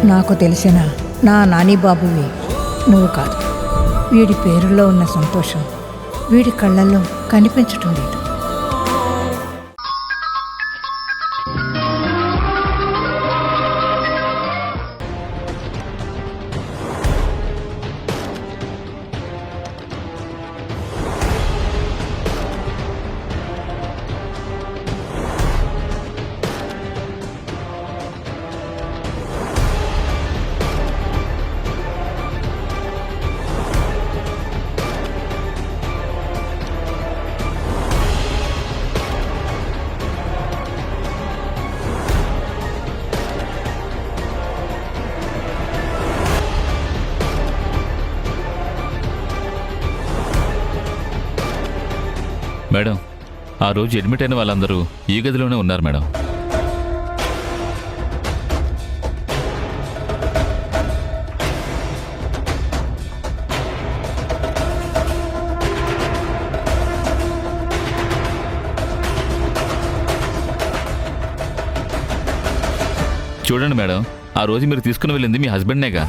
నాకు తెలిసిన నా నాని బాబువి నువ్వు కాదు. వీడి పేరులో ఉన్న సంతోషం వీడి కళ్ళల్లో కనిపించటం లేదు. మేడం, ఆ రోజు అడ్మిట్ అయిన వాళ్ళందరూ ఈ గదిలోనే ఉన్నారు మేడం. చూడండి మేడం, ఆ రోజు మీరు తీసుకుని వెళ్ళింది మీ హస్బెండ్నేగా.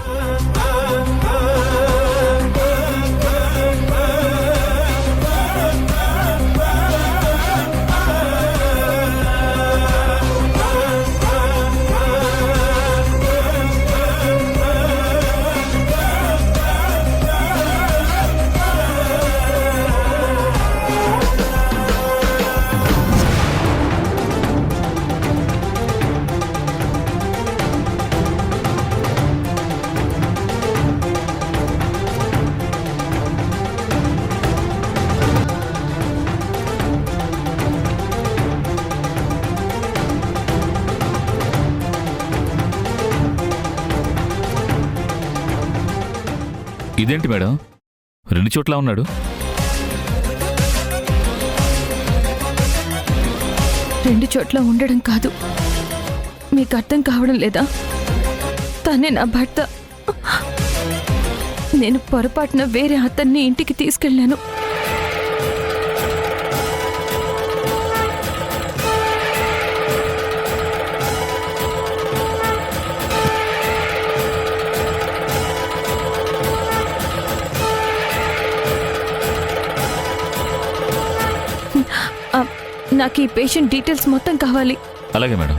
ఇదేంటి మేడం, 2 చోట్ల ఉన్నాడు? 2 చోట్ల ఉండడం కాదు, మీకు అర్థం కావడం లేదా? తనే నా భర్త. నేను పొరపాటున వేరే అతన్ని ఇంటికి తీసుకెళ్ళాను. నాకు ఈ పేషెంట్ డీటెయిల్స్ మొత్తం కావాలి. అలాగే మేడం.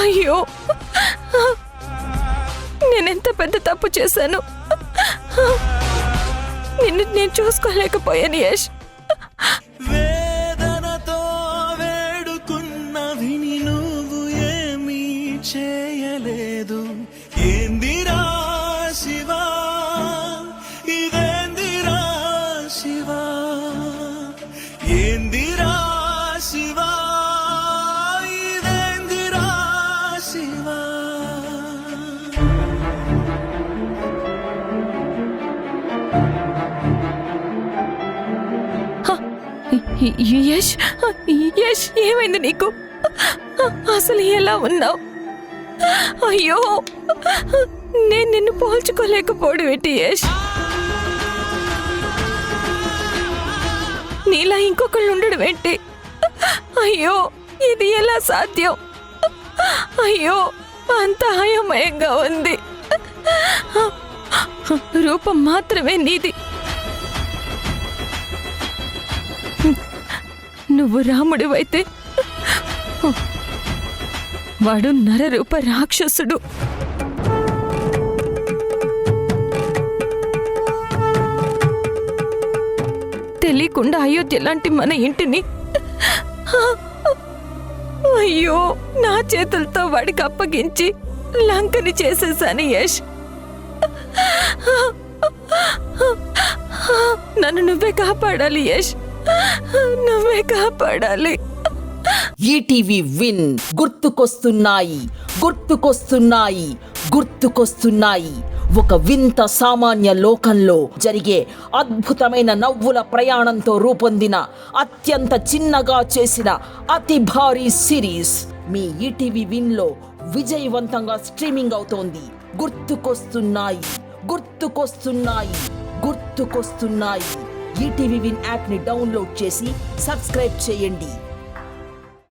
అయ్యో, నేనెంత పెద్ద తప్పు చేశాను. నిన్ను నేను చూసుకోలేకపోయాను యష్. వేదనతో వేడుకున్నవి నువ్వు ఏమీ చేయలేదు. ఏందిరా శివా, ఇదేందిరా శివా, ఏందిరా శివా, ఇదేందిరా శివా. యష్, యష్, ఏమైంది నీకు? అసలు ఎలా ఉన్నావు? అయ్యో, నేను నిన్ను పోల్చుకోలేకపోవడం ఏంటి యష్? నీలా ఇంకొకళ్ళు ఉండడం ఏంటి? అయ్యో, ఇది ఎలా సాధ్యం? అయ్యో, అంత అయోమయంగా ఉంది. రూపం మాత్రమే నీది. నువ్వు రాముడివైతే వాడు నరరూప రాక్షసుడు. తెలియకుండా అయోధ్య లాంటి మన ఇంటిని అయ్యో నా చేతులతో వాడికి అప్పగించి లంకని చేసేసాను యష్. నన్ను నువ్వే కాపాడాలి యష్, నువ్వే కాపాడాలి. ఈటీవీ విన్ గుర్తుకొస్తున్నాయి, గుర్తుకొస్తున్నాయి, గుర్తుకొస్తున్నాయి. ఒక వింత సామాన్య లోకంలో జరిగే అద్భుతమైన నవ్వుల ప్రయాణంతో రూపొందిన అత్యంత చిన్నగా చేసిన అతి భారీ సిరీస్ మీ ఈటీవీ విన్లో విజయవంతంగా స్ట్రీమింగ్ అవుతోంది. గుర్తుకొస్తున్నాయి, గుర్తుకొస్తున్నాయి, గుర్తుకొస్తున్నాయి. ఈటీవీ విన్ యాప్ ని డౌన్లోడ్ చేసి సబ్స్క్రైబ్ చేయండి.